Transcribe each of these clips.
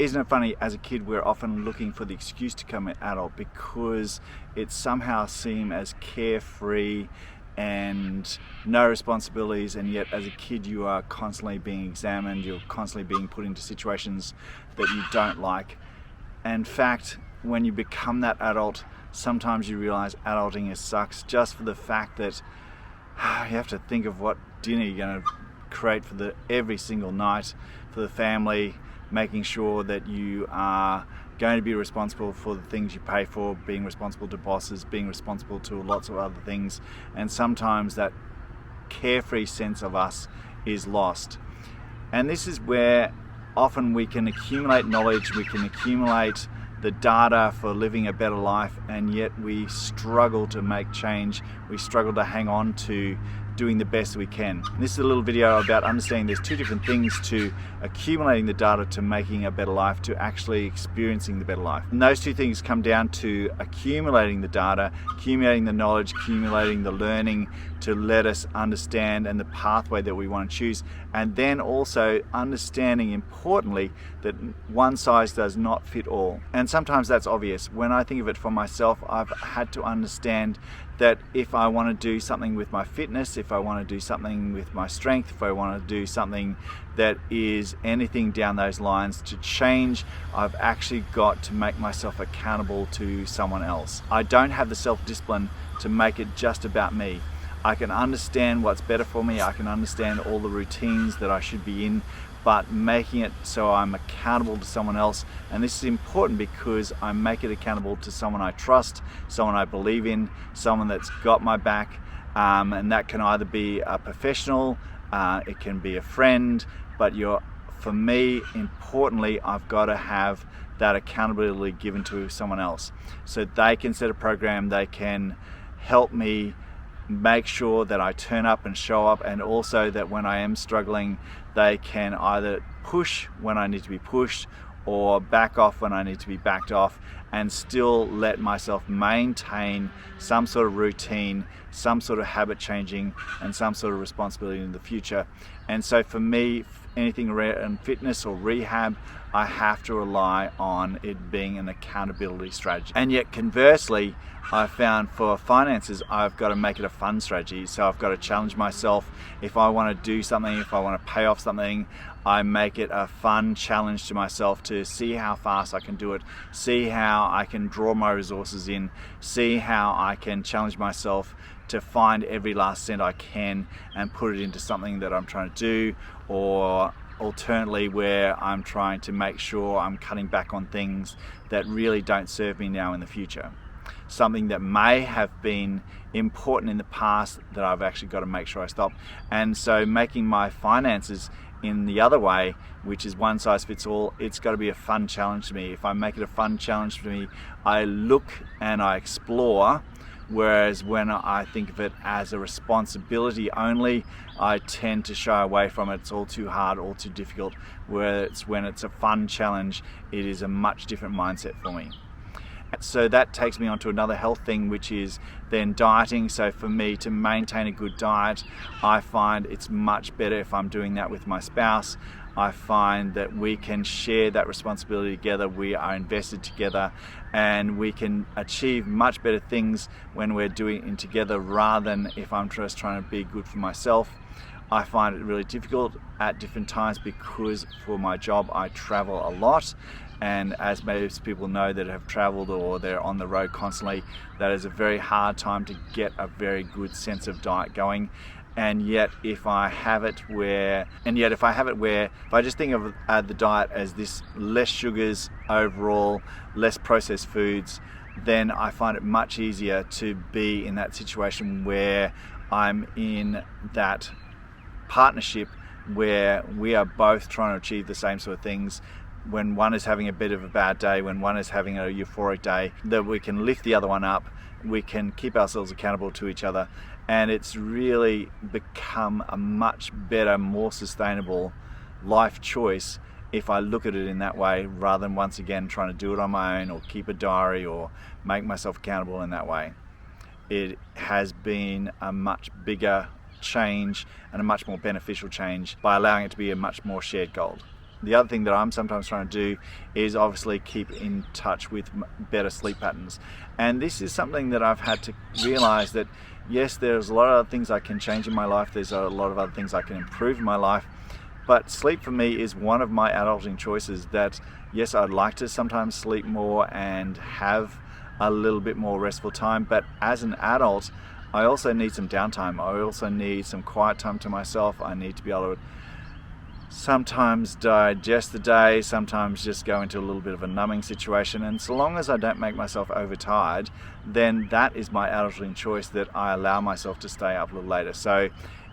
Isn't it funny, as a kid we're often looking for the excuse to become an adult because it somehow seems as carefree and no responsibilities, and yet as a kid you are constantly being examined, you're constantly being put into situations that you don't like. In fact, when you become that adult, sometimes you realize adulting sucks just for the fact that you have to think of what dinner you're going to create for every single night for the family, making sure that you are going to be responsible for the things you pay for, being responsible to bosses, being responsible to lots of other things, and sometimes that carefree sense of us is lost. And this is where often we can accumulate knowledge, we can accumulate the data for living a better life, and yet we struggle to make change, we struggle to hang on to doing the best we can. This is a little video about understanding there's two different things to accumulating the data to making a better life to actually experiencing the better life. And those two things come down to accumulating the data, accumulating the knowledge, accumulating the learning to let us understand and the pathway that we want to choose, and then also understanding, importantly, that one size does not fit all. And sometimes that's obvious. When I think of it for myself, I've had to understand that if I want to do something with my fitness, if I want to do something with my strength, if I want to do something that is anything down those lines to change, I've actually got to make myself accountable to someone else. I don't have the self-discipline to make it just about me. I can understand what's better for me, I can understand all the routines that I should be in, but making it so I'm accountable to someone else, and this is important because I make it accountable to someone I trust, someone I believe in, someone that's got my back, and that can either be a professional, it can be a friend, but for me, importantly, I've got to have that accountability given to someone else. So they can set a program, they can help me make sure that I turn up and show up, and also that when I am struggling, they can either push when I need to be pushed or back off when I need to be backed off, and still let myself maintain some sort of routine, some sort of habit changing, and some sort of responsibility in the future. And so for me, anything in fitness or rehab, I have to rely on it being an accountability strategy. And yet conversely, I found for finances, I've got to make it a fun strategy. So I've got to challenge myself. If I want to do something, if I want to pay off something, I make it a fun challenge to myself to see how fast I can do it, see how I can draw my resources in, see how I can challenge myself to find every last cent I can and put it into something that I'm trying to do, or alternately where I'm trying to make sure I'm cutting back on things that really don't serve me now in the future. Something that may have been important in the past that I've actually got to make sure I stop. And so making my finances in the other way, which is one size fits all, it's got to be a fun challenge to me. If I make it a fun challenge to me, I look and I explore, whereas when I think of it as a responsibility only, I tend to shy away from it. It's all too hard, all too difficult. Whereas when it's a fun challenge, it is a much different mindset for me. So that takes me on to another health thing, which is then dieting. So for me to maintain a good diet, I find it's much better if I'm doing that with my spouse. I find that we can share that responsibility together, we are invested together, and we can achieve much better things when we're doing it together rather than if I'm just trying to be good for myself. I find it really difficult at different times because for my job I travel a lot, and as most people know that have traveled or they're on the road constantly, that is a very hard time to get a very good sense of diet going. And yet if I have it where, if I just think of the diet as this less sugars overall, less processed foods, then I find it much easier to be in that situation where I'm in that partnership where we are both trying to achieve the same sort of things. When one is having a bit of a bad day, when one is having a euphoric day, that we can lift the other one up, we can keep ourselves accountable to each other, and it's really become a much better, more sustainable life choice if I look at it in that way, rather than once again trying to do it on my own or keep a diary or make myself accountable in that way. It has been a much bigger change and a much more beneficial change by allowing it to be a much more shared goal. the other thing that I'm sometimes trying to do is obviously keep in touch with better sleep patterns. And this is something that I've had to realize that yes, there's a lot of other things I can change in my life, there's a lot of other things I can improve in my life, but sleep for me is one of my adulting choices that yes, I'd like to sometimes sleep more and have a little bit more restful time, but as an adult I also need some downtime. I also need some quiet time to myself. I need to be able to sometimes digest the day, sometimes just go into a little bit of a numbing situation, and so long as I don't make myself overtired, then that is my adulting choice, that I allow myself to stay up a little later. So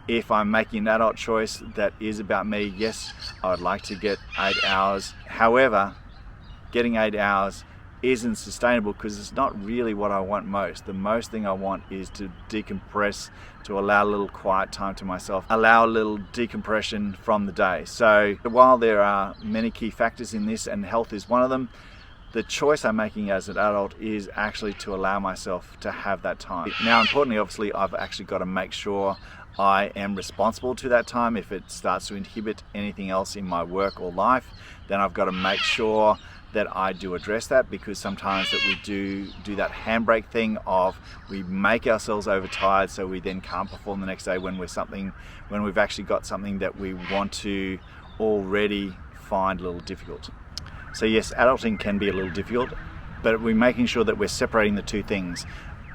if I'm making an adult choice that is about me, yes, I would like to get 8 hours. However, getting 8 hours isn't sustainable because it's not really what I want most. The most thing I want is to decompress, to allow a little quiet time to myself, allow a little decompression from the day. So while there are many key factors in this, and health is one of them, the choice I'm making as an adult is actually to allow myself to have that time. Now, importantly, obviously, I've actually got to make sure I am responsible to that time. If it starts to inhibit anything else in my work or life, then I've got to make sure that I do address that, because sometimes that we do that handbrake thing of we make ourselves overtired so we then can't perform the next day when we've actually got something that we want to already find a little difficult. So yes, adulting can be a little difficult, but we're making sure that we're separating the two things: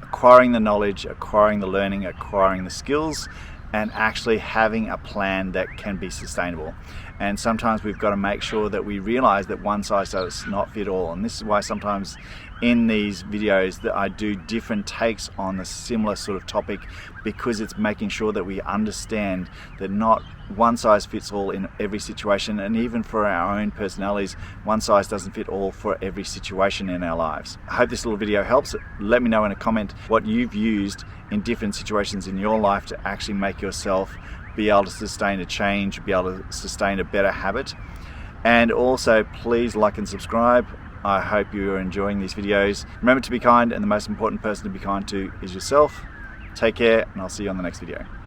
acquiring the knowledge, acquiring the learning, acquiring the skills, and actually having a plan that can be sustainable. And sometimes we've got to make sure that we realize that one size does not fit all. And this is why sometimes in these videos that I do different takes on a similar sort of topic, because it's making sure that we understand that not one size fits all in every situation, and even for our own personalities, one size doesn't fit all for every situation in our lives. I hope this little video helps. Let me know in a comment what you've used in different situations in your life to actually make yourself be able to sustain a change, be able to sustain a better habit. And also, please like and subscribe. I hope you're enjoying these videos. Remember to be kind, and the most important person to be kind to is yourself. Take care, and I'll see you on the next video.